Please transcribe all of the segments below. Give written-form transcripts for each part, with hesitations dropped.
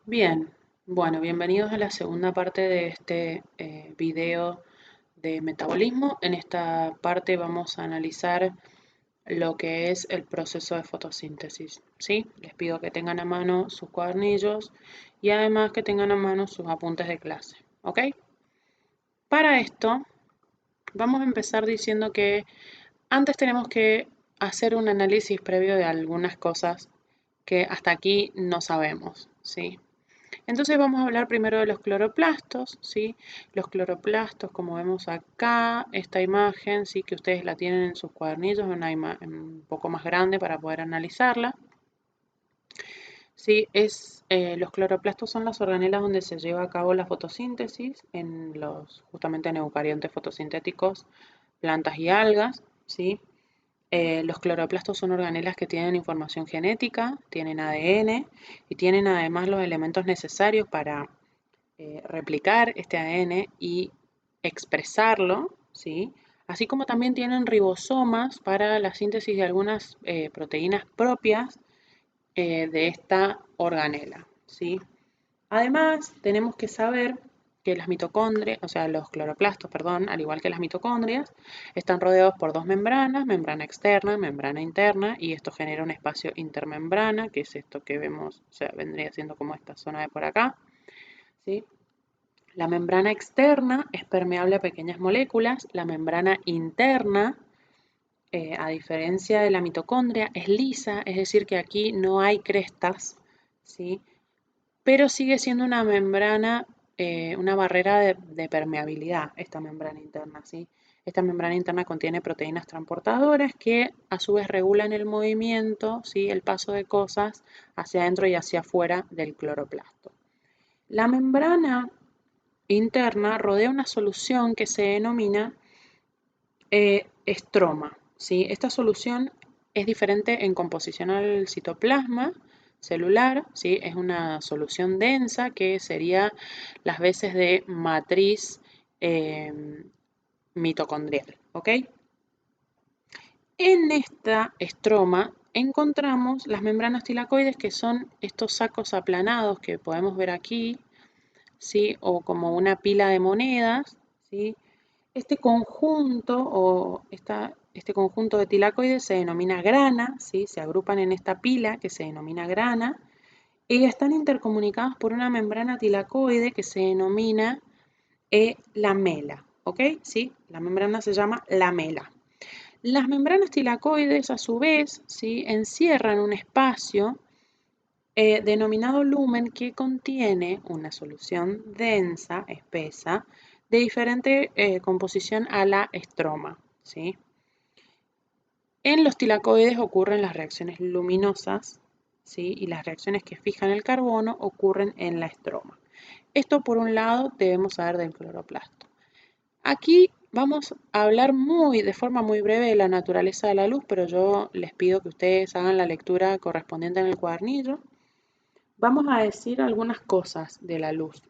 Bien, bueno, bienvenidos a la segunda parte de este video de metabolismo. En esta parte vamos a analizar lo que es el proceso de fotosíntesis, ¿sí? Les pido que tengan a mano sus cuadernillos y además que tengan a mano sus apuntes de clase, ¿ok? Para esto vamos a empezar diciendo que antes tenemos que hacer un análisis previo de algunas cosas que hasta aquí no sabemos, ¿sí? Entonces vamos a hablar primero de los cloroplastos, ¿sí? Los cloroplastos, como vemos acá, esta imagen, sí, que ustedes la tienen en sus cuadernillos, una imagen un poco más grande para poder analizarla. Sí, los cloroplastos son las organelas donde se lleva a cabo la fotosíntesis justamente en eucariontes fotosintéticos, plantas y algas, ¿sí? Los cloroplastos son organelas que tienen información genética, tienen ADN y tienen además los elementos necesarios para replicar este ADN y expresarlo, ¿sí? Así como también tienen ribosomas para la síntesis de algunas proteínas propias de esta organela, ¿sí? Además, tenemos que saber que las mitocondrias, o sea, los cloroplastos, perdón, al igual que las mitocondrias, están rodeados por dos membranas, membrana externa, membrana interna, y esto genera un espacio intermembrana, que es esto que vemos, o sea, vendría siendo como esta zona de por acá, ¿sí? La membrana externa es permeable a pequeñas moléculas, la membrana interna, a diferencia de la mitocondria, es lisa, es decir, que aquí no hay crestas, ¿sí? Pero sigue siendo una membrana, una barrera de permeabilidad, esta membrana interna, ¿sí? Esta membrana interna contiene proteínas transportadoras que a su vez regulan el movimiento, ¿sí? El paso de cosas hacia adentro y hacia afuera del cloroplasto. La membrana interna rodea una solución que se denomina estroma, ¿sí? Esta solución es diferente en composición al citoplasma celular, ¿sí? Es una solución densa que sería las veces de matriz eh, mitocondrial, ¿ok? En esta estroma encontramos las membranas tilacoides, que son estos sacos aplanados que podemos ver aquí, ¿sí? O como una pila de monedas, ¿sí? Este conjunto este conjunto de tilacoides se denomina grana, ¿sí? Se agrupan en esta pila que se denomina grana y están intercomunicados por una membrana tilacoide que se denomina lamela, ¿ok? ¿Sí? La membrana se llama lamela. Las membranas tilacoides, a su vez, ¿sí? Encierran un espacio denominado lumen, que contiene una solución densa, espesa, de diferente composición a la estroma, ¿sí? En los tilacoides ocurren las reacciones luminosas, ¿sí? Y las reacciones que fijan el carbono ocurren en la estroma. Esto por un lado debemos saber del cloroplasto. Aquí vamos a hablar de forma muy breve de la naturaleza de la luz, pero yo les pido que ustedes hagan la lectura correspondiente en el cuadernillo. Vamos a decir algunas cosas de la luz,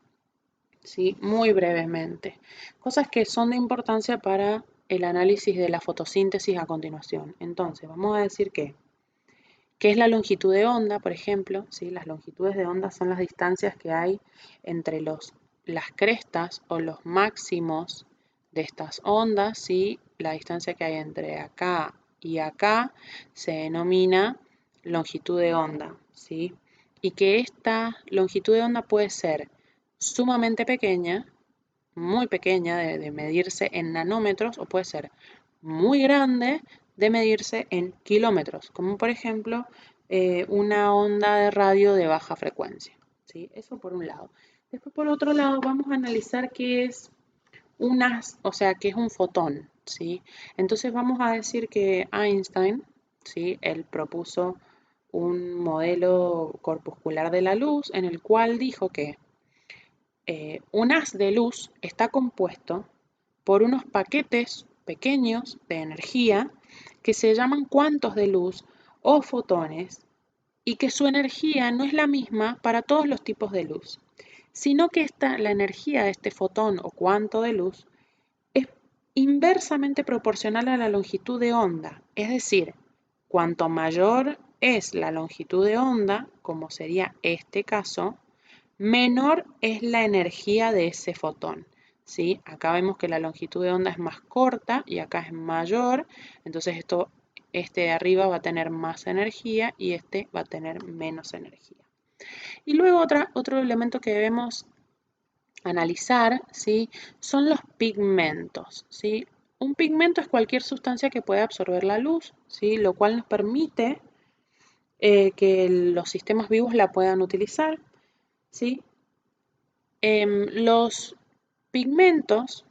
¿sí? Muy brevemente. Cosas que son de importancia para el análisis de la fotosíntesis a continuación. Entonces, vamos a decir ¿qué es la longitud de onda, por ejemplo? ¿Sí? Las longitudes de onda son las distancias que hay entre las crestas o los máximos de estas ondas, ¿sí? La distancia que hay entre acá y acá se denomina longitud de onda, ¿sí? Y que esta longitud de onda puede ser sumamente pequeña, muy pequeña, de medirse en nanómetros, o puede ser muy grande, de medirse en kilómetros, como por ejemplo una onda de radio de baja frecuencia, ¿sí? Eso por un lado. Después, por otro lado, vamos a analizar qué es o sea, qué es un fotón, ¿sí? Entonces vamos a decir que Einstein, ¿sí? Él propuso un modelo corpuscular de la luz en el cual dijo que un haz de luz está compuesto por unos paquetes pequeños de energía que se llaman cuantos de luz o fotones, y que su energía no es la misma para todos los tipos de luz, sino que la energía de este fotón o cuanto de luz es inversamente proporcional a la longitud de onda, es decir, cuanto mayor es la longitud de onda, como sería este caso, menor es la energía de ese fotón. ¿Sí? Acá vemos que la longitud de onda es más corta y acá es mayor, entonces este de arriba va a tener más energía y este va a tener menos energía. Y luego otro elemento que debemos analizar, ¿sí? Son los pigmentos, ¿sí? Un pigmento es cualquier sustancia que puede absorber la luz, ¿sí? Lo cual nos permite que los sistemas vivos la puedan utilizar, ¿sí? Los pigmentos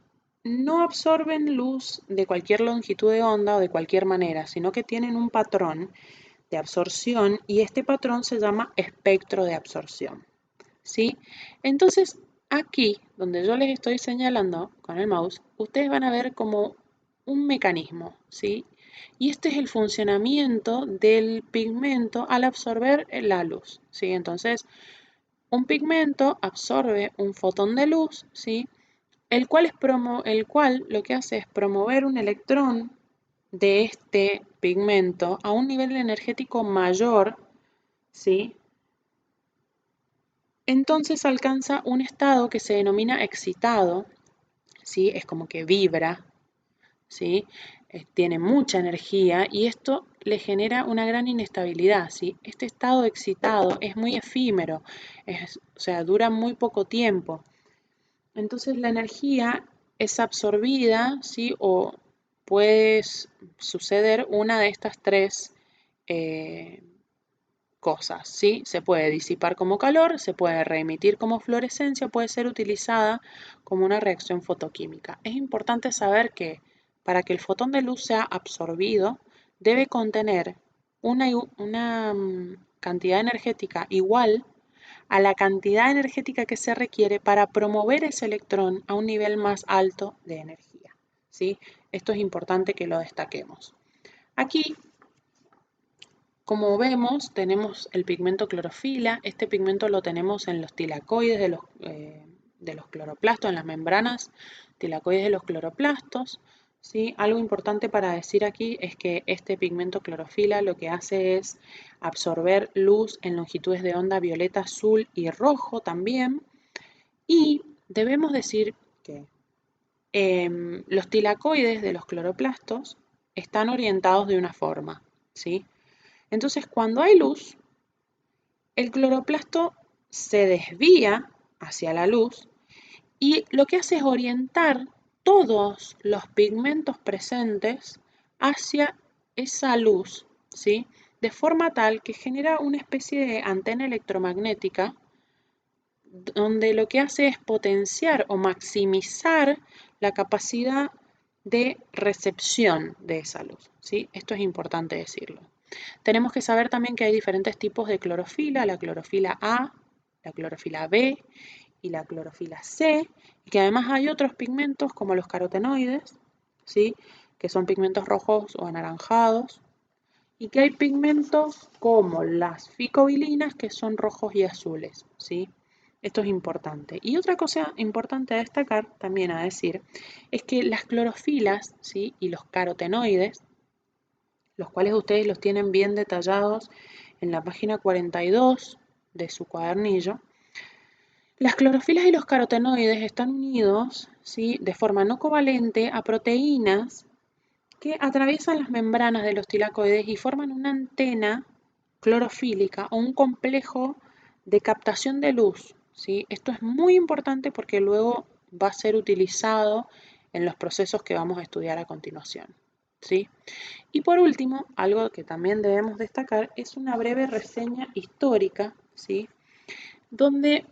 no absorben luz de cualquier longitud de onda o de cualquier manera, sino que tienen un patrón de absorción y este patrón se llama espectro de absorción, ¿sí? Entonces, aquí, donde yo les estoy señalando con el mouse, ustedes van a ver como un mecanismo, ¿sí? Y este es el funcionamiento del pigmento al absorber la luz, ¿sí? Entonces, un pigmento absorbe un fotón de luz, ¿sí? El cual lo que hace es promover un electrón de este pigmento a un nivel energético mayor, ¿sí? Entonces alcanza un estado que se denomina excitado, ¿sí? Es como que vibra, ¿sí? Tiene mucha energía y esto le genera una gran inestabilidad, ¿sí? Este estado excitado es muy efímero, o sea, dura muy poco tiempo. Entonces la energía es absorbida, ¿sí? O puede suceder una de estas tres eh, cosas, ¿sí? Se puede disipar como calor, se puede reemitir como fluorescencia, puede ser utilizada como una reacción fotoquímica. Es importante saber que para que el fotón de luz sea absorbido, debe contener una cantidad energética igual a la cantidad energética que se requiere para promover ese electrón a un nivel más alto de energía, ¿sí? Esto es importante que lo destaquemos. Aquí, como vemos, tenemos el pigmento clorofila. Este pigmento lo tenemos en los tilacoides de los cloroplastos, en las membranas tilacoides de los cloroplastos, ¿sí? Algo importante para decir aquí es que este pigmento clorofila lo que hace es absorber luz en longitudes de onda violeta, azul y rojo también. Y debemos decir que los tilacoides de los cloroplastos están orientados de una forma, ¿sí? Entonces, cuando hay luz, el cloroplasto se desvía hacia la luz y lo que hace es orientar todos los pigmentos presentes hacia esa luz, ¿sí? De forma tal que genera una especie de antena electromagnética donde lo que hace es potenciar o maximizar la capacidad de recepción de esa luz, ¿sí? Esto es importante decirlo. Tenemos que saber también que hay diferentes tipos de clorofila, la clorofila A, la clorofila B y la clorofila C, y que además hay otros pigmentos como los carotenoides, ¿sí? Que son pigmentos rojos o anaranjados, y que hay pigmentos como las ficobilinas que son rojos y azules, ¿sí? Esto es importante. Y otra cosa importante a destacar, también a decir, es que las clorofilas, ¿sí? Y los carotenoides, los cuales ustedes los tienen bien detallados en la página 42 de su cuadernillo. Las clorofilas y los carotenoides están unidos, ¿sí? De forma no covalente a proteínas que atraviesan las membranas de los tilacoides y forman una antena clorofílica o un complejo de captación de luz, ¿sí? Esto es muy importante porque luego va a ser utilizado en los procesos que vamos a estudiar a continuación, ¿sí? Y por último, algo que también debemos destacar es una breve reseña histórica, ¿sí? Donde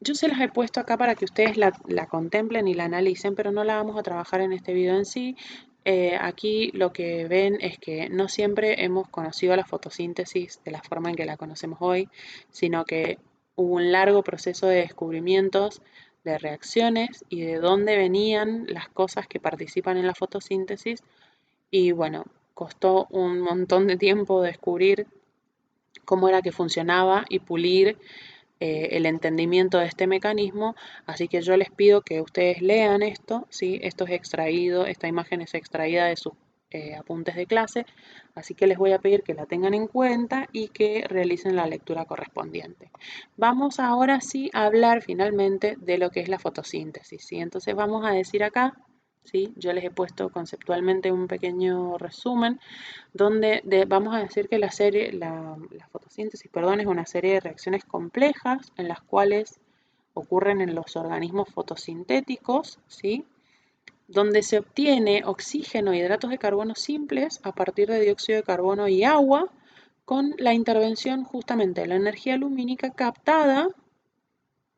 yo se las he puesto acá para que ustedes la contemplen y la analicen, pero no la vamos a trabajar en este video en sí. Aquí lo que ven es que no siempre hemos conocido la fotosíntesis de la forma en que la conocemos hoy, sino que hubo un largo proceso de descubrimientos, de reacciones y de dónde venían las cosas que participan en la fotosíntesis. Y bueno, costó un montón de tiempo descubrir cómo era que funcionaba y pulir el entendimiento de este mecanismo, así que yo les pido que ustedes lean esto, ¿sí? Esto es extraído, esta imagen es extraída de sus apuntes de clase, así que les voy a pedir que la tengan en cuenta y que realicen la lectura correspondiente. Vamos ahora sí a hablar finalmente de lo que es la fotosíntesis, ¿sí? Entonces vamos a decir acá, ¿sí? Yo les he puesto conceptualmente un pequeño resumen donde vamos a decir que la fotosíntesis, perdón, es una serie de reacciones complejas en las cuales ocurren en los organismos fotosintéticos, ¿sí? Donde se obtiene oxígeno e hidratos de carbono simples a partir de dióxido de carbono y agua con la intervención justamente de la energía lumínica captada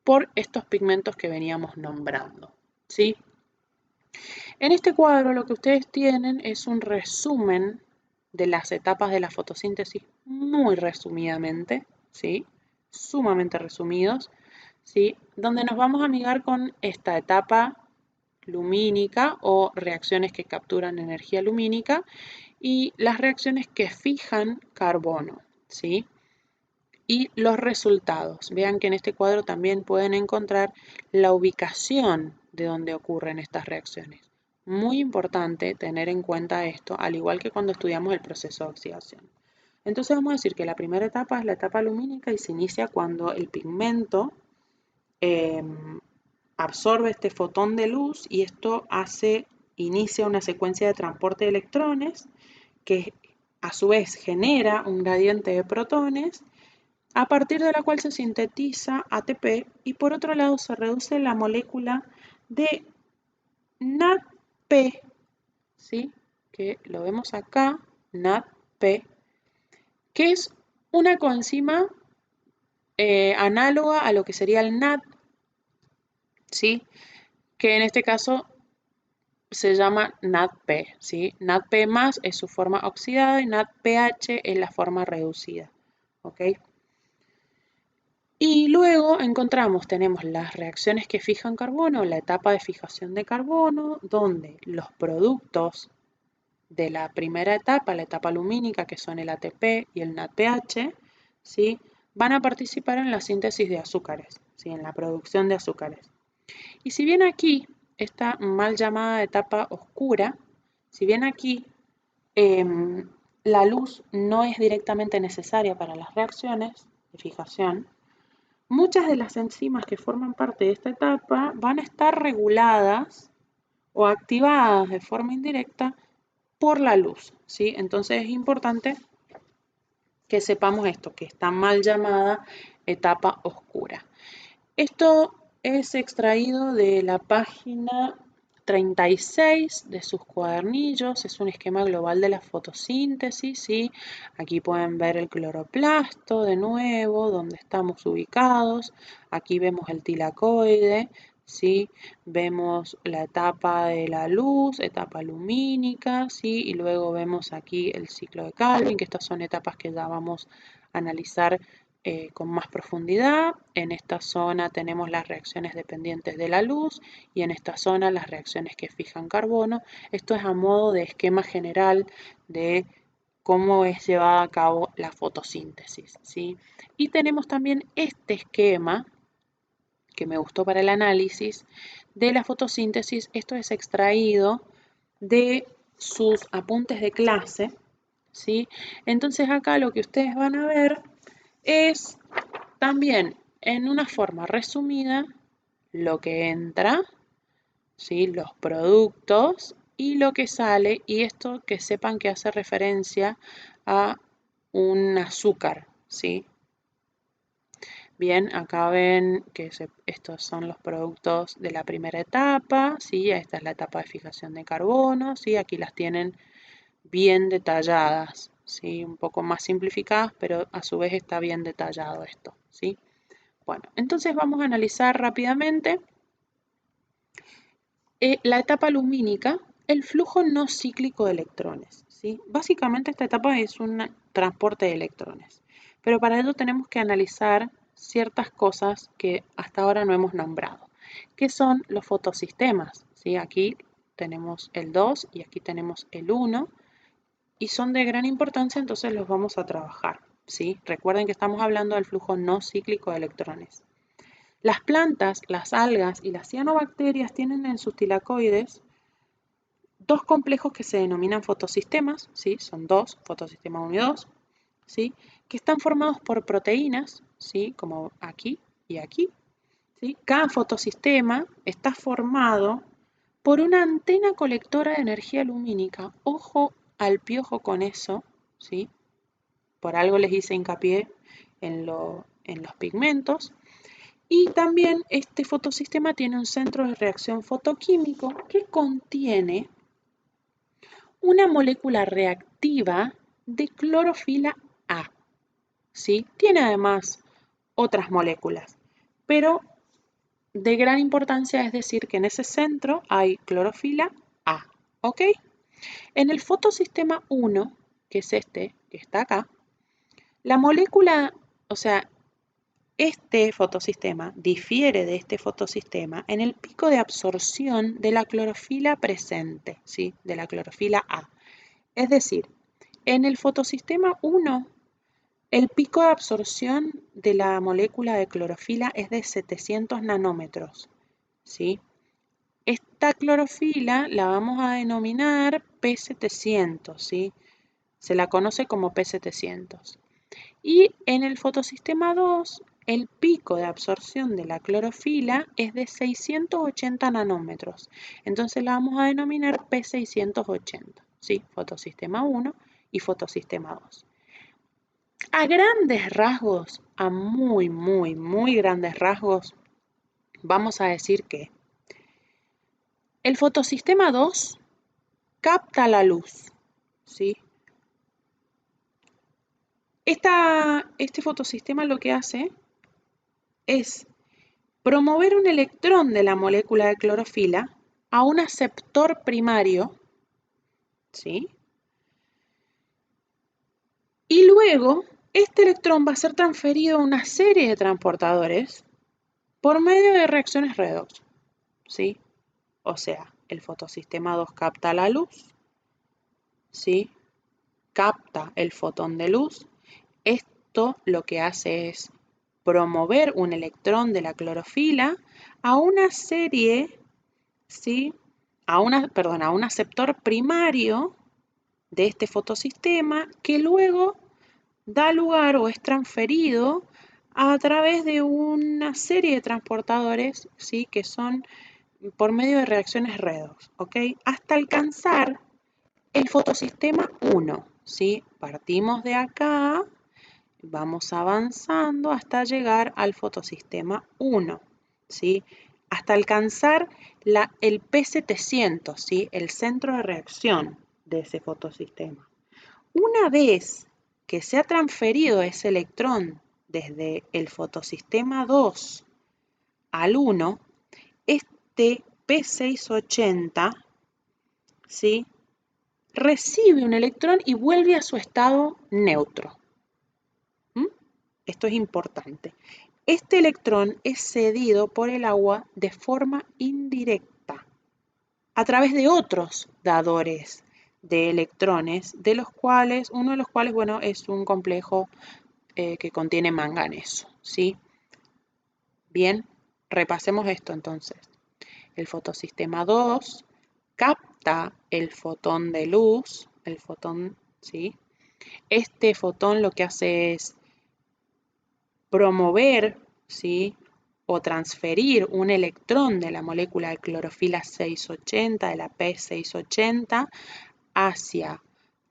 por estos pigmentos que veníamos nombrando, ¿sí? En este cuadro lo que ustedes tienen es un resumen de las etapas de la fotosíntesis muy resumidamente, ¿sí? Sumamente resumidos, ¿sí? Donde nos vamos a amigar con esta etapa lumínica o reacciones que capturan energía lumínica y las reacciones que fijan carbono, ¿sí? Y los resultados. Vean que en este cuadro también pueden encontrar la ubicación de donde ocurren estas reacciones. Muy importante tener en cuenta esto, al igual que cuando estudiamos el proceso de oxidación. Entonces vamos a decir que la primera etapa es la etapa lumínica y se inicia cuando el pigmento absorbe este fotón de luz y esto inicia una secuencia de transporte de electrones que a su vez genera un gradiente de protones a partir de la cual se sintetiza ATP y por otro lado se reduce la molécula de NADP, ¿sí? Que lo vemos acá, NADP, que es una coenzima análoga a lo que sería el NAD, ¿sí? Que en este caso se llama NADP, ¿sí? NADP más es su forma oxidada y NADPH es la forma reducida, ¿ok? Y luego tenemos las reacciones que fijan carbono, la etapa de fijación de carbono, donde los productos de la primera etapa, la etapa lumínica, que son el ATP y el NADPH, ¿sí? Van a participar en la síntesis de azúcares, ¿sí? En la producción de azúcares. Y si bien aquí, esta mal llamada etapa oscura, si bien aquí la luz no es directamente necesaria para las reacciones de fijación, muchas de las enzimas que forman parte de esta etapa van a estar reguladas o activadas de forma indirecta por la luz, ¿sí? Entonces es importante que sepamos esto, que está mal llamada etapa oscura. Esto es extraído de la página 36 de sus cuadernillos, es un esquema global de la fotosíntesis, ¿sí? Aquí pueden ver el cloroplasto de nuevo, donde estamos ubicados, aquí vemos el tilacoide, ¿sí? Vemos la etapa de la luz, etapa lumínica, ¿sí? Y luego vemos aquí el ciclo de Calvin, que estas son etapas que ya vamos a analizar con más profundidad. En esta zona tenemos las reacciones dependientes de la luz y en esta zona las reacciones que fijan carbono. Esto es a modo de esquema general de cómo es llevada a cabo la fotosíntesis, ¿sí? Y tenemos también este esquema que me gustó para el análisis de la fotosíntesis. Esto es extraído de sus apuntes de clase, ¿sí? Entonces acá lo que ustedes van a ver es también en una forma resumida lo que entra, ¿sí? Los productos y lo que sale, y esto que sepan que hace referencia a un azúcar, ¿sí? Bien, acá ven que estos son los productos de la primera etapa, ¿sí? Esta es la etapa de fijación de carbono, ¿sí? Aquí las tienen bien detalladas, ¿sí? Un poco más simplificadas, pero a su vez está bien detallado esto, ¿sí? Bueno, entonces vamos a analizar rápidamente la etapa lumínica, el flujo no cíclico de electrones, ¿sí? Básicamente esta etapa es un transporte de electrones, pero para ello tenemos que analizar ciertas cosas que hasta ahora no hemos nombrado, que son los fotosistemas, ¿sí? Aquí tenemos el 2 y aquí tenemos el 1 y son de gran importancia, entonces los vamos a trabajar, ¿sí? Recuerden que estamos hablando del flujo no cíclico de electrones. Las plantas, las algas y las cianobacterias tienen en sus tilacoides dos complejos que se denominan fotosistemas, ¿sí? Son dos, fotosistema 1 y 2, ¿sí? Que están formados por proteínas, ¿sí? Como aquí y aquí, ¿sí? Cada fotosistema está formado por una antena colectora de energía lumínica. Ojo al piojo con eso, ¿sí? Por algo les hice hincapié en los pigmentos. Y también este fotosistema tiene un centro de reacción fotoquímico que contiene una molécula reactiva de clorofila A, ¿sí? Tiene además otras moléculas, pero de gran importancia es decir que en ese centro hay clorofila A, ¿ok? En el fotosistema 1, que es este, que está acá, la molécula, o sea, este fotosistema difiere de este fotosistema en el pico de absorción de la clorofila presente, ¿sí? De la clorofila A. Es decir, en el fotosistema 1, el pico de absorción de la molécula de clorofila es de 700 nanómetros, ¿sí? Esta clorofila la vamos a denominar P700, ¿sí? Se la conoce como P700. Y en el fotosistema 2, el pico de absorción de la clorofila es de 680 nanómetros. Entonces la vamos a denominar P680, ¿sí? Fotosistema 1 y fotosistema 2. A grandes rasgos, a muy grandes rasgos, vamos a decir que el fotosistema 2 capta la luz, ¿sí? Este fotosistema lo que hace es promover un electrón de la molécula de clorofila a un aceptor primario, ¿sí? Y luego este electrón va a ser transferido a una serie de transportadores por medio de reacciones redox, ¿sí? O sea, el fotosistema 2 capta la luz, ¿sí? Capta el fotón de luz. Esto lo que hace es promover un electrón de la clorofila a una serie, ¿sí? A un aceptor primario de este fotosistema que luego da lugar o es transferido a través de una serie de transportadores, ¿sí? Que son por medio de reacciones redox, ¿ok? Hasta alcanzar el fotosistema 1, ¿sí? Partimos de acá, vamos avanzando hasta llegar al fotosistema 1, ¿sí? Hasta alcanzar el P700, ¿sí? El centro de reacción de ese fotosistema. Una vez que se ha transferido ese electrón desde el fotosistema 2 al 1, este P680, ¿sí? Recibe un electrón y vuelve a su estado neutro. Esto es importante. Este electrón es cedido por el agua de forma indirecta a través de otros dadores de electrones, uno de los cuales, bueno, es un complejo que contiene manganeso, ¿sí? Bien, repasemos esto entonces. El fotosistema 2 capta el fotón de luz, el fotón, ¿sí? Este fotón lo que hace es promover, ¿sí? O transferir un electrón de la molécula de clorofila 680, de la P680, hacia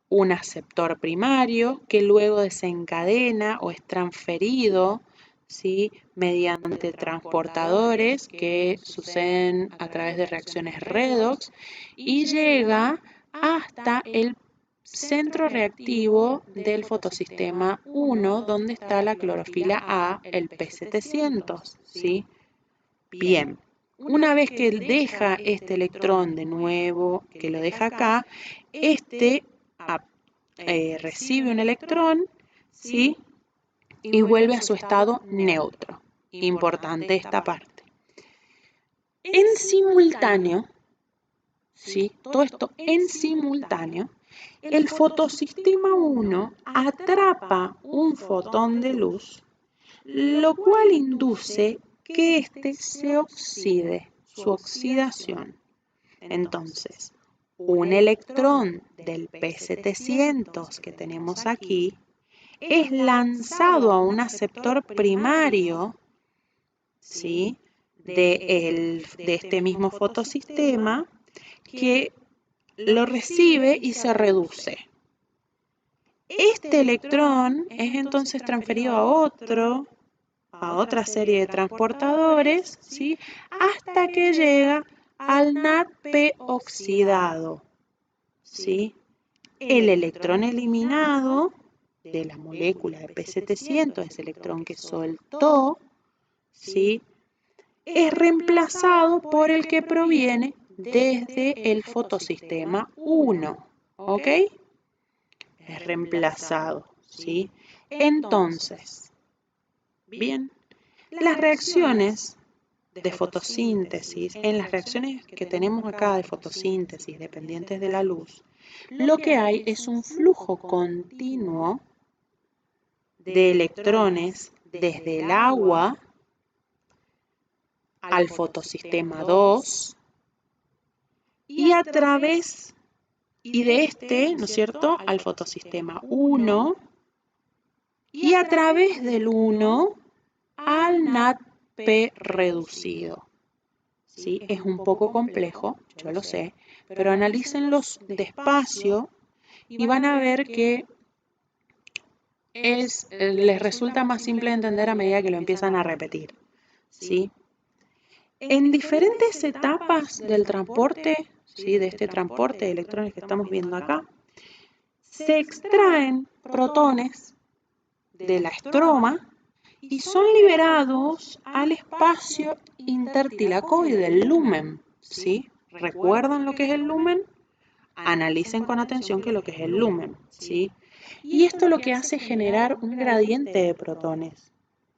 un aceptor primario que luego desencadena o es transferido, ¿sí? Mediante transportadores que suceden a través de reacciones redox y llega hasta el centro reactivo del fotosistema 1, donde está la clorofila A, el P700, ¿sí? Bien, una vez que deja este electrón de nuevo, que lo deja acá, este recibe un electrón, ¿sí? Y vuelve a su estado neutro. Importante esta parte. En simultáneo, ¿sí? Todo esto en simultáneo, el fotosistema 1 atrapa un fotón de luz, lo cual induce que éste se oxide, su oxidación. Entonces, un electrón del P700 que tenemos aquí es lanzado a un aceptor primario, ¿sí?, de este mismo fotosistema, que lo recibe y se reduce. Este electrón es entonces transferido a otra serie de transportadores, ¿sí?, hasta que llega al NADP oxidado, ¿sí? El electrón eliminado de la molécula de P700, ese electrón que soltó, ¿sí?, es reemplazado por el que proviene desde el fotosistema 1, ¿ok? Es reemplazado, ¿sí? Entonces, bien, las reacciones de fotosíntesis, en las reacciones que tenemos acá de fotosíntesis dependientes de la luz, lo que hay es un flujo continuo de electrones desde el agua al fotosistema 2 y a través, y de este, ¿no es cierto?, al fotosistema 1 y a través del 1 al NADP reducido. ¿Sí? Es un poco complejo, yo lo sé, pero analícenlos despacio y van a ver que les resulta más simple de entender a medida que lo empiezan a repetir, ¿sí? En diferentes etapas del transporte, ¿sí?, de este transporte de electrones que estamos viendo acá, se extraen protones de la estroma y son liberados al espacio intertilacoide, el lumen, ¿sí? ¿Recuerdan lo que es el lumen? Analicen con atención qué es lo que es el lumen, ¿sí? Y esto lo que hace es generar un gradiente de protones,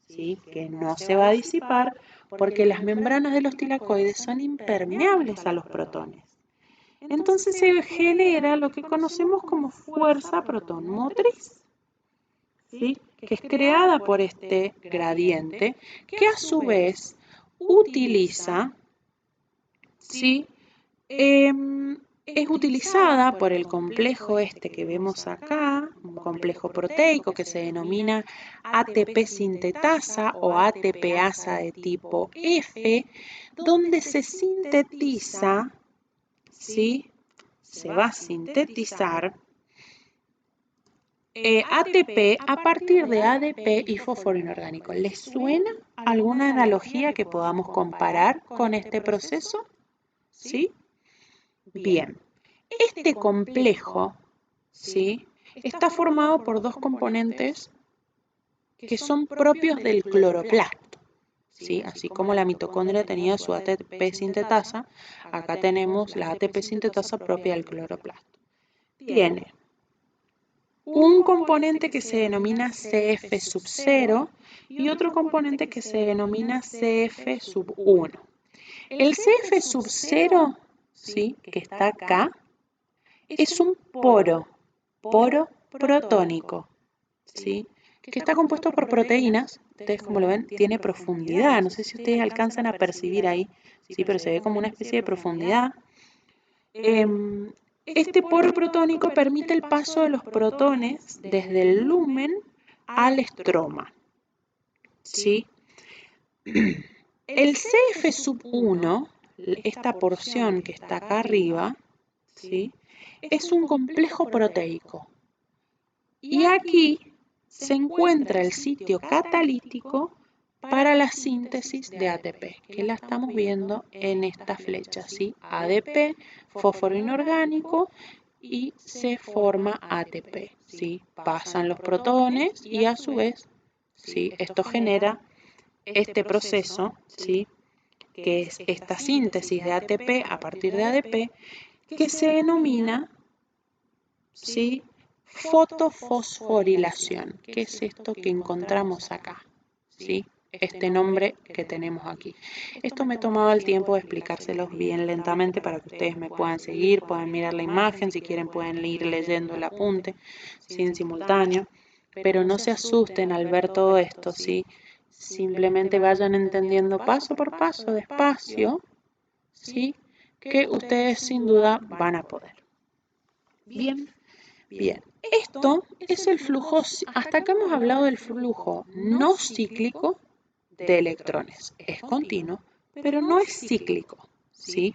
¿sí?, que no se va a disipar porque las membranas de los tilacoides son impermeables a los protones. Entonces se genera lo que conocemos como fuerza protón motriz, ¿sí?, que es creada por este gradiente, que a su vez utiliza, ¿sí?, es utilizada por el complejo este que vemos acá, un complejo proteico que se denomina ATP sintetasa o ATPasa de tipo F, donde se sintetiza, ¿sí?, se va a sintetizar ATP a partir de ADP y fósforo inorgánico. ¿Les suena alguna analogía que podamos comparar con este proceso? ¿Sí? Bien. Este complejo, ¿sí?, está formado por dos componentes que son propios del cloroplasto, ¿sí? Así como la mitocondria tenía su ATP sintetasa, acá tenemos la ATP sintetasa propia del cloroplasto. Tiene un componente que se denomina CF sub 0 y otro componente que se denomina CF sub 1. El CF sub 0, ¿sí?, que está acá, es un poro protónico, ¿sí?, que está compuesto por proteínas. Ustedes, como lo ven, tiene profundidad. No sé si ustedes alcanzan a percibir ahí, ¿sí?, pero se ve como una especie de profundidad. Este poro protónico permite el paso de los protones desde el lumen al estroma, ¿sí? El CF sub 1, esta porción que está acá arriba, ¿sí?, es un complejo proteico. Y aquí se encuentra el sitio catalítico para la síntesis de ATP, que la estamos viendo en esta flecha, ¿sí? ADP, fósforo inorgánico, y se forma ATP, ¿sí? Pasan los protones y a su vez, ¿sí?, esto genera este proceso, ¿sí?, que es esta síntesis de ATP a partir de ADP, que se denomina, ¿sí?, fotofosforilación, que es esto que encontramos acá, ¿sí?, este nombre que tenemos aquí. Esto me he tomado el tiempo de explicárselos bien lentamente para que ustedes me puedan seguir, puedan mirar la imagen, si quieren pueden ir leyendo el apunte, ¿sí?, en simultáneo, pero no se asusten al ver todo esto, ¿sí? Simplemente vayan entendiendo paso por paso, despacio, ¿sí?, que ustedes sin duda van a poder. Bien, bien. Esto es el flujo, hasta acá hemos hablado del flujo no cíclico de electrones. Es continuo, pero no es cíclico, ¿sí?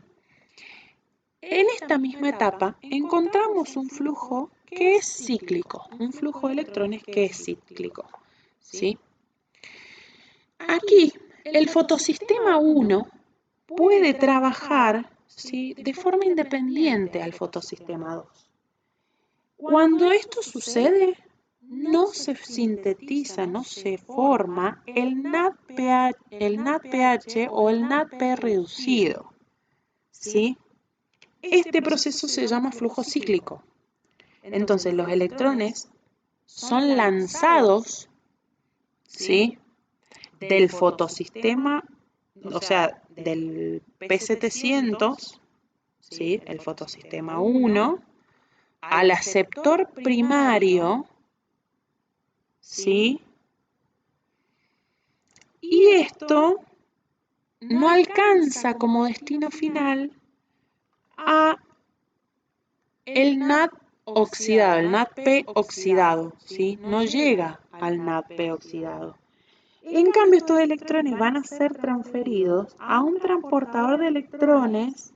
En esta misma etapa encontramos un flujo que es cíclico, un flujo de electrones que es cíclico, ¿sí? Aquí, el fotosistema 1 puede trabajar, ¿sí?, de forma independiente al fotosistema 2. Cuando esto sucede, no se sintetiza, no se forma el NADPH o el NADP reducido, ¿sí? Este proceso se llama flujo cíclico. Entonces, los electrones son lanzados, ¿sí?, del fotosistema, o sea, del P700, ¿sí?, el fotosistema 1, al aceptor primario, ¿sí? Y esto no alcanza como destino final a el NAD oxidado, el NADP oxidado, ¿sí? No llega al NADP oxidado. En cambio, estos electrones van a ser transferidos a un transportador de electrones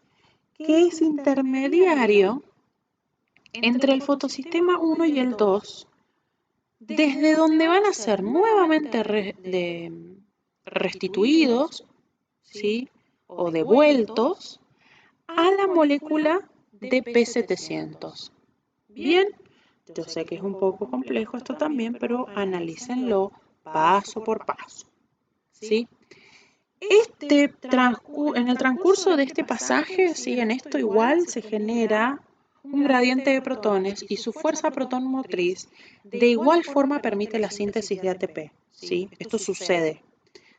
que es intermediario entre el fotosistema 1 y el 2, desde donde van a ser nuevamente restituidos, ¿sí?, o devueltos a la molécula de P700. Bien, yo sé que es un poco complejo esto también, pero analícenlo paso por paso, ¿sí? En el transcurso de este pasaje, ¿sí?, en esto igual se genera un gradiente de protones y su fuerza proton motriz de igual forma permite la síntesis de ATP, ¿sí? Esto sucede.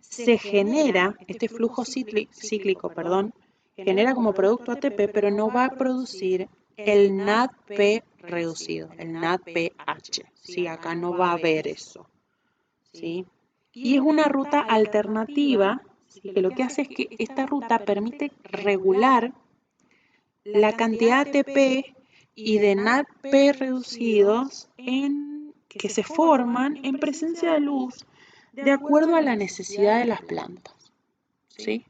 Se genera, este flujo cíclico, genera como producto ATP, pero no va a producir el NADP reducido, el NADPH, ¿sí? Acá no va a haber eso, ¿sí? Y es una ruta alternativa, ¿sí?, que lo que hace es que esta ruta permite regular la cantidad de ATP y de NADP reducidos que se forman en presencia de luz de acuerdo a la necesidad de las plantas, ¿sí?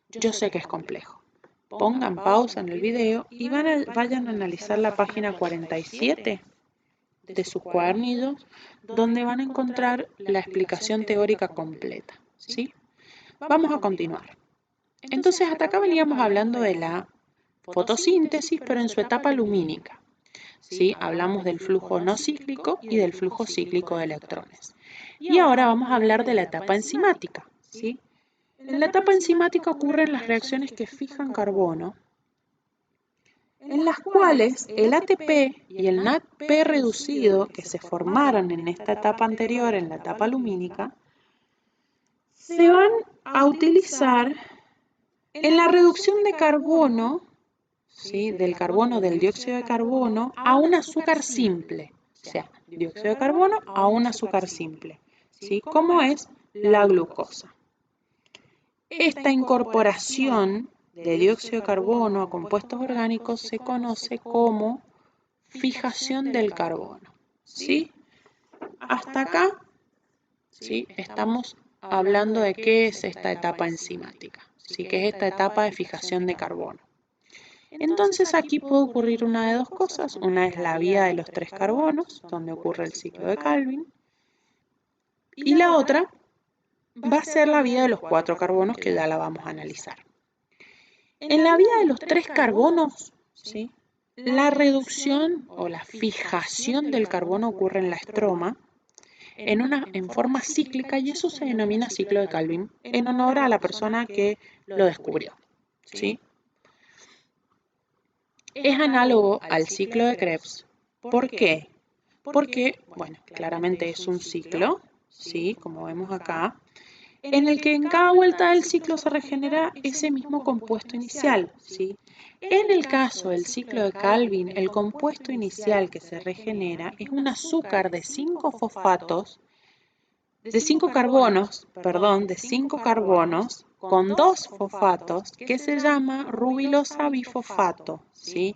Yo sé que es complejo. Pongan pausa en el video y vayan a analizar la página 47 de sus cuadernillos, donde van a encontrar la explicación teórica completa, ¿sí? Vamos a continuar. Entonces, hasta acá veníamos hablando de la fotosíntesis, pero en su etapa lumínica, ¿sí? Hablamos del flujo no cíclico y del flujo cíclico de electrones. Y ahora vamos a hablar de la etapa enzimática, ¿sí? En la etapa enzimática ocurren las reacciones que fijan carbono, en las cuales el ATP y el NADP reducido que se formaron en esta etapa anterior, en la etapa lumínica, se van a utilizar en la reducción de carbono, ¿sí?, del carbono, del dióxido de carbono, a un azúcar simple, o sea, dióxido de carbono a un azúcar simple, ¿sí?, como es la glucosa. Esta incorporación de dióxido de carbono a compuestos orgánicos se conoce como fijación del carbono, ¿sí? Hasta acá, ¿sí?, estamos hablando de qué es esta etapa enzimática, ¿sí?, que es esta etapa de fijación de carbono. Entonces aquí puede ocurrir una de dos cosas. Una es la vía de los 3 carbonos, donde ocurre el ciclo de Calvin, y la otra va a ser la vía de los 4 carbonos, que ya la vamos a analizar. En la vía de los 3 carbonos, ¿sí?, la reducción o la fijación del carbono ocurre en la estroma en forma cíclica, y eso se denomina ciclo de Calvin en honor a la persona que lo descubrió, ¿sí? Es análogo al ciclo de Krebs. ¿Por qué? Porque, bueno, claramente es un ciclo, ¿sí?, como vemos acá, en el que en cada vuelta del ciclo se regenera ese mismo compuesto inicial, ¿sí? En el caso del ciclo de Calvin, el compuesto inicial que se regenera es un azúcar de 5 fosfatos, de 5 carbonos con dos fosfatos que se llama rubilosa bifosfato, ¿sí?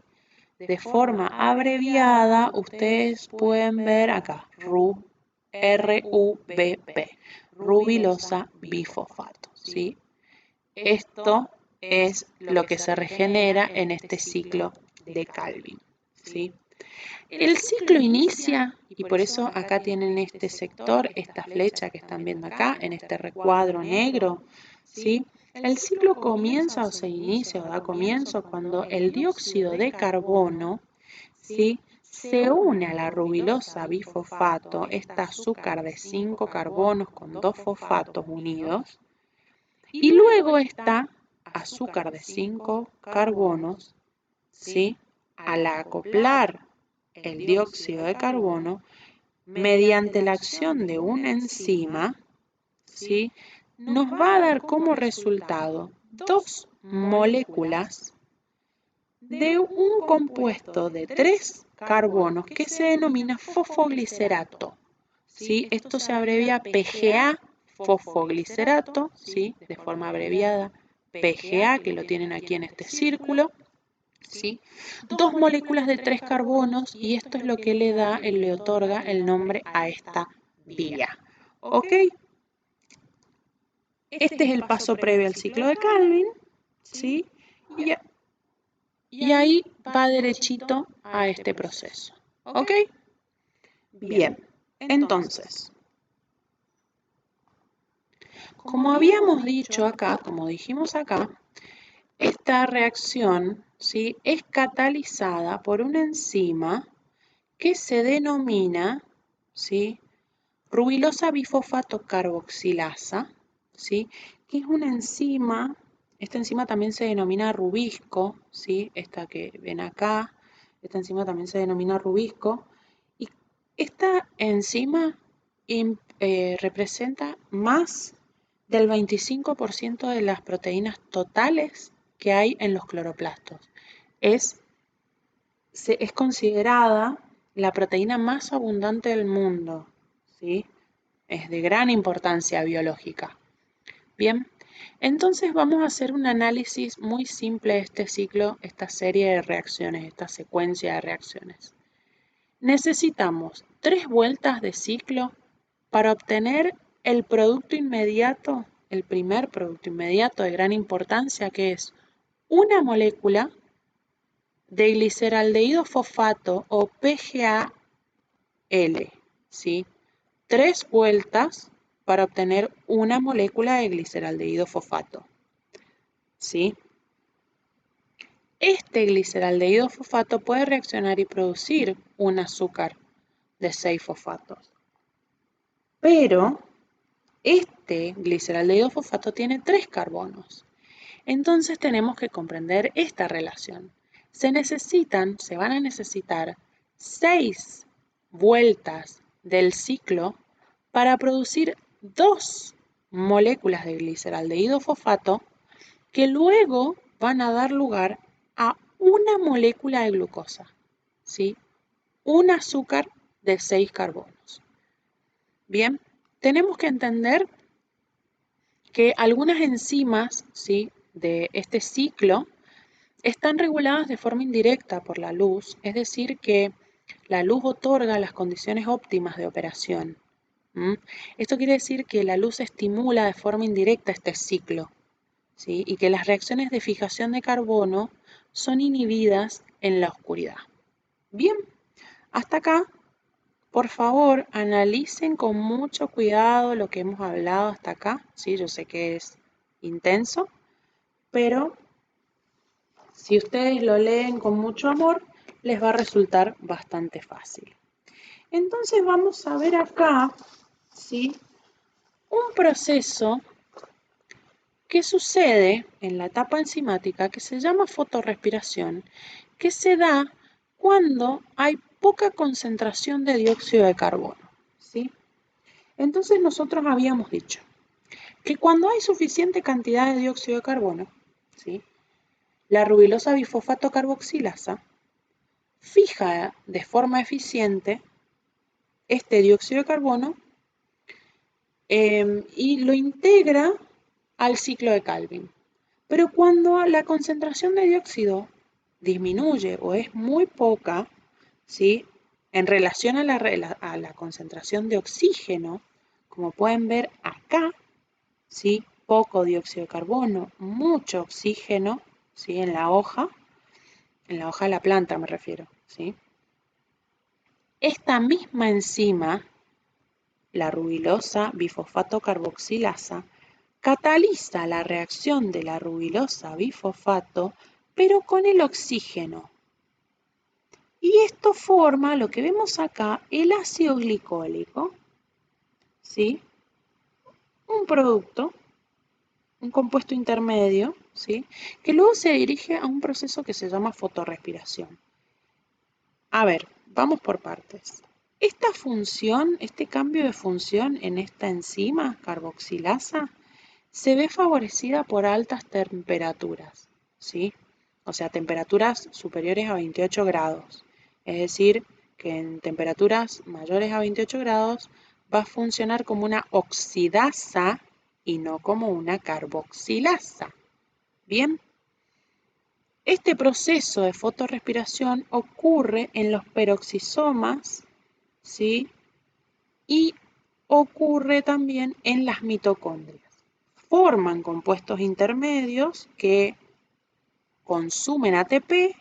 De forma abreviada, ustedes pueden ver acá, RUBP, rubilosa bifosfato, ¿sí? Esto es lo que se regenera en este ciclo de Calvin, ¿sí? El ciclo inicia, y por eso acá tienen este sector, esta flecha que están viendo acá, en este recuadro negro, ¿sí? El ciclo comienza o se inicia o da comienzo cuando el dióxido de carbono, ¿sí?, se une a la rubilosa bifosfato, este azúcar de 5 carbonos con 2 fosfatos unidos, y luego está azúcar de 5 carbonos, ¿sí?, al acoplar el dióxido de carbono, mediante la acción de una enzima, ¿sí?, nos va a dar como resultado dos moléculas de un compuesto de 3 carbonos que se denomina fosfoglicerato, ¿sí? Esto se abrevia PGA, fosfoglicerato, ¿sí?, de forma abreviada PGA, que lo tienen aquí en este círculo, ¿sí? Dos moléculas de 3 carbonos, y esto es lo que le otorga el nombre a esta vía. ¿Ok? Este es el paso previo al ciclo de Calvin, ¿sí? Y ahí va derechito a este proceso. ¿Ok? Bien, entonces, como habíamos dicho acá, como dijimos acá, esta reacción, ¿sí?, es catalizada por una enzima que se denomina, ¿sí?, rubilosa bifosfato carboxilasa, ¿sí?, que es una enzima. Esta enzima también se denomina rubisco, ¿sí?, esta que ven acá, esta enzima también se denomina rubisco, y esta enzima representa más del 25% de las proteínas totales que hay en los cloroplastos. Es considerada la proteína más abundante del mundo, ¿sí? Es de gran importancia biológica. Bien, entonces vamos a hacer un análisis muy simple de este ciclo, esta serie de reacciones, esta secuencia de reacciones. Necesitamos 3 vueltas de ciclo para obtener el producto inmediato, el primer producto inmediato de gran importancia, que es una molécula de gliceraldehído fosfato o PGAL, ¿sí? 3 vueltas para obtener una molécula de gliceraldehído fosfato, ¿sí? Este gliceraldehído fosfato puede reaccionar y producir un azúcar de 6 fosfatos, pero este gliceraldehído fosfato tiene 3 carbonos. Entonces tenemos que comprender esta relación. Se van a necesitar 6 vueltas del ciclo para producir 2 moléculas de gliceraldehído fosfato que luego van a dar lugar a una molécula de glucosa, ¿sí?, un azúcar de 6 carbonos. Bien, tenemos que entender que algunas enzimas, ¿sí?, de este ciclo están reguladas de forma indirecta por la luz, es decir, que la luz otorga las condiciones óptimas de operación. Esto quiere decir que la luz estimula de forma indirecta este ciclo, ¿sí?, y que las reacciones de fijación de carbono son inhibidas en la oscuridad. Bien, hasta acá, por favor, analicen con mucho cuidado lo que hemos hablado hasta acá. Sí, yo sé que es intenso, pero si ustedes lo leen con mucho amor, les va a resultar bastante fácil. Entonces vamos a ver acá, ¿sí?, un proceso que sucede en la etapa enzimática que se llama fotorrespiración, que se da cuando hay poca concentración de dióxido de carbono, ¿sí? Entonces nosotros habíamos dicho que cuando hay suficiente cantidad de dióxido de carbono, ¿sí?, la rubilosa bifosfato carboxilasa fija de forma eficiente este dióxido de carbono y lo integra al ciclo de Calvin. Pero cuando la concentración de dióxido disminuye o es muy poca, ¿sí? En relación a la concentración de oxígeno, como pueden ver acá, ¿sí? Poco dióxido de carbono, mucho oxígeno, ¿sí? En la hoja de la planta me refiero, ¿sí? Esta misma enzima, la rubilosa bifosfato carboxilasa, cataliza la reacción de la rubilosa bifosfato, pero con el oxígeno. Y esto forma lo que vemos acá, el ácido glicólico, ¿sí? Un producto, un compuesto intermedio, ¿sí? Que luego se dirige a un proceso que se llama fotorrespiración. A ver, vamos por partes. Esta función, este cambio de función en esta enzima carboxilasa, se ve favorecida por altas temperaturas, ¿sí? O sea, temperaturas superiores a 28 grados. Es decir, que en temperaturas mayores a 28 grados va a funcionar como una oxidasa y no como una carboxilasa. Bien, este proceso de fotorrespiración ocurre en los peroxisomas, ¿sí? Y ocurre también en las mitocondrias. Forman compuestos intermedios que consumen ATP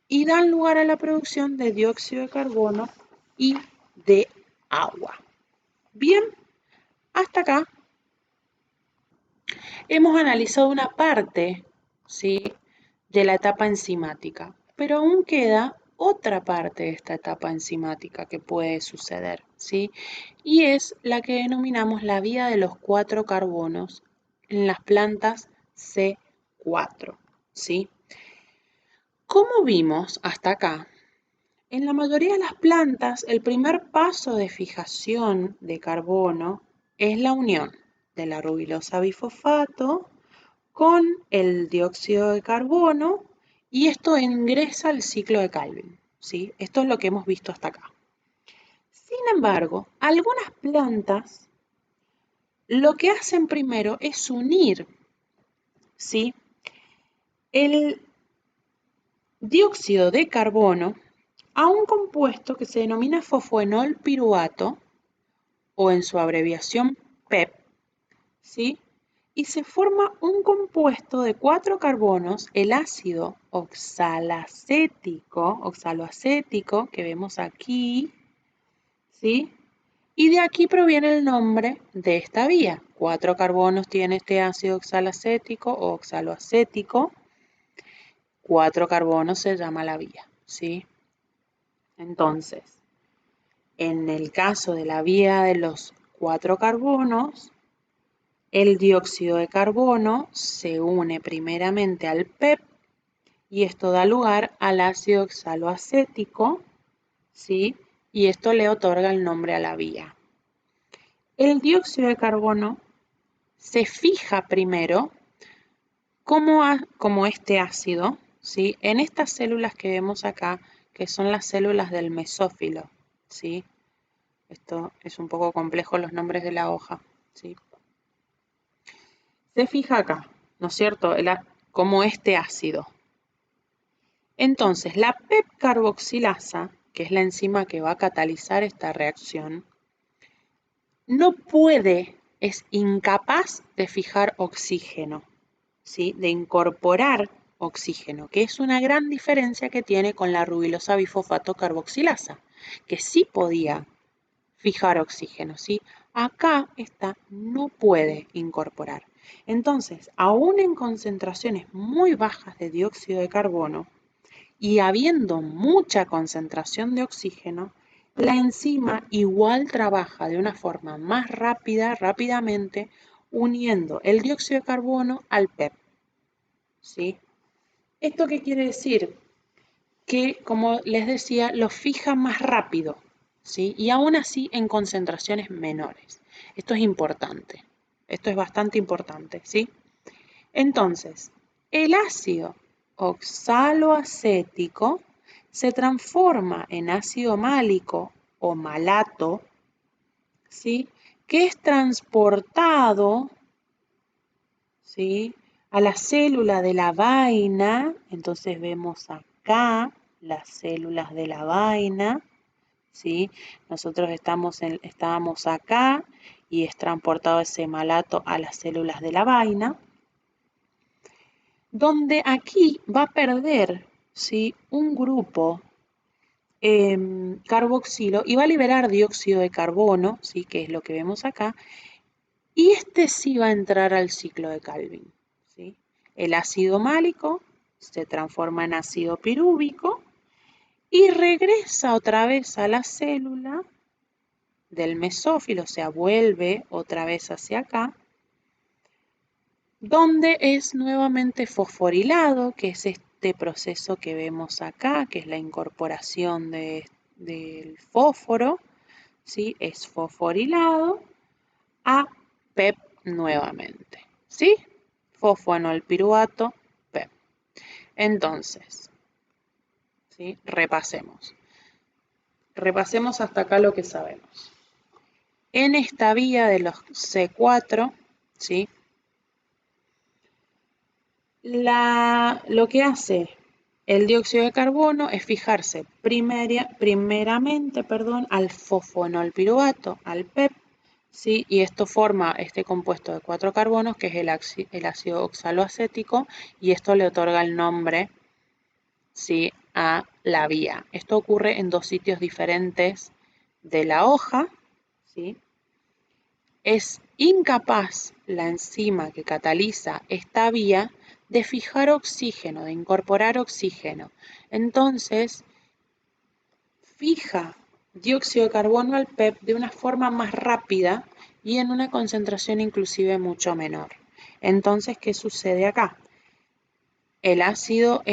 y dan lugar a la producción de dióxido de carbono y de agua. Bien, hasta acá hemos analizado una parte, ¿sí? De la etapa enzimática, pero aún queda otra parte de esta etapa enzimática que puede suceder, ¿sí? Y es la que denominamos la vía de los 4 carbonos en las plantas C4, ¿sí? Como vimos hasta acá, en la mayoría de las plantas el primer paso de fijación de carbono es la unión de la rubilosa bifosfato con el dióxido de carbono y esto ingresa al ciclo de Calvin, ¿sí? Esto es lo que hemos visto hasta acá. Sin embargo, algunas plantas lo que hacen primero es unir, ¿sí? El dióxido de carbono a un compuesto que se denomina fosfoenol piruvato o en su abreviación PEP, ¿sí? Y se forma un compuesto de 4 carbonos, el ácido oxaloacético que vemos aquí, ¿sí? Y de aquí proviene el nombre de esta vía. 4 carbonos tiene este ácido oxalacético o oxaloacético, 4 carbonos se llama la vía, ¿sí? Entonces, en el caso de la vía de los 4 carbonos, el dióxido de carbono se une primeramente al PEP y esto da lugar al ácido oxaloacético, ¿sí? Y esto le otorga el nombre a la vía. El dióxido de carbono se fija primero como este ácido, ¿sí? En estas células que vemos acá, que son las células del mesófilo, ¿sí? Esto es un poco complejo los nombres de la hoja, ¿sí? Se fija acá, ¿no es cierto? Como este ácido. Entonces, la PEP carboxilasa, que es la enzima que va a catalizar esta reacción, no puede, es incapaz de fijar oxígeno, ¿sí? De incorporar oxígeno, que es una gran diferencia que tiene con la rubilosa bifosfato carboxilasa, que sí podía fijar oxígeno, ¿sí? Acá esta no puede incorporar. Entonces, aún en concentraciones muy bajas de dióxido de carbono y habiendo mucha concentración de oxígeno, la enzima igual trabaja de una forma más rápidamente, uniendo el dióxido de carbono al PEP, ¿sí? ¿Esto qué quiere decir? Que, como les decía, lo fija más rápido, ¿sí? Y aún así en concentraciones menores. Esto es importante. Esto es bastante importante, ¿sí? Entonces, el ácido oxaloacético se transforma en ácido málico o malato, ¿sí? Que es transportado ¿sí? A la célula de la vaina, entonces vemos acá las células de la vaina, ¿sí? Nosotros estábamos acá y es transportado ese malato a las células de la vaina, donde aquí va a perder, ¿sí? Un grupo carboxilo y va a liberar dióxido de carbono, ¿sí? Que es lo que vemos acá, y este sí va a entrar al ciclo de Calvin, ¿sí? El ácido málico se transforma en ácido pirúvico y regresa otra vez a la célula del mesófilo, o sea, vuelve otra vez hacia acá, donde es nuevamente fosforilado, que es este proceso que vemos acá, que es la incorporación del fósforo, ¿sí? Es fosforilado a PEP nuevamente, ¿sí? Fosfoenolpiruvato PEP. Entonces, ¿sí? Repasemos. Repasemos hasta acá lo que sabemos. En esta vía de los C4, ¿sí? Lo que hace el dióxido de carbono es fijarse primeramente al fosfoenolpiruvato, al PEP, ¿sí? Y esto forma este compuesto de 4 carbonos que es el ácido oxaloacético y esto le otorga el nombre, ¿sí? A la vía. Esto ocurre en dos sitios diferentes de la hoja, ¿sí? Es incapaz la enzima que cataliza esta vía de fijar oxígeno, de incorporar oxígeno. Entonces, fija dióxido de carbono al PEP de una forma más rápida y en una concentración inclusive mucho menor. Entonces, ¿qué sucede acá? El ácido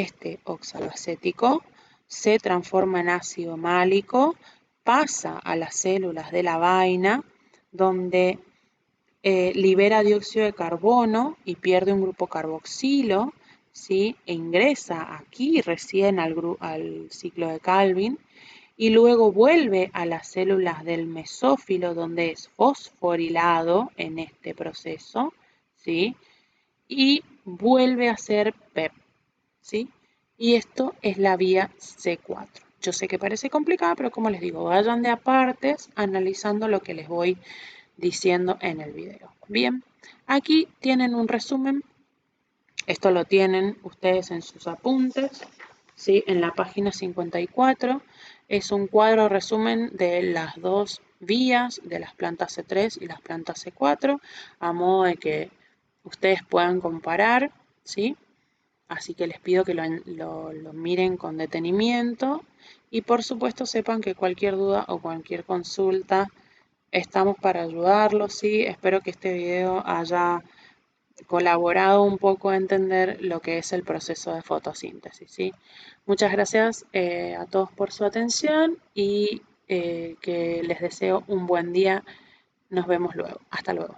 oxaloacético se transforma en ácido málico, pasa a las células de la vaina, donde libera dióxido de carbono y pierde un grupo carboxilo, ¿sí? E ingresa aquí recién al ciclo de Calvin y luego vuelve a las células del mesófilo donde es fosforilado en este proceso, ¿sí? Y vuelve a ser PEP, ¿sí? Y esto es la vía C4. Yo sé que parece complicada, pero como les digo, vayan de a partes analizando lo que les voy diciendo en el video. Bien, aquí tienen un resumen. Esto lo tienen ustedes en sus apuntes, ¿sí? En la página 54 es un cuadro resumen de las dos vías de las plantas C3 y las plantas C4, a modo de que ustedes puedan comparar, ¿sí? Así que les pido que lo miren con detenimiento y por supuesto sepan que cualquier duda o cualquier consulta estamos para ayudarlos, ¿sí? Espero que este video haya colaborado un poco a entender lo que es el proceso de fotosíntesis, ¿sí? Muchas gracias a todos por su atención y que les deseo un buen día. Nos vemos luego. Hasta luego.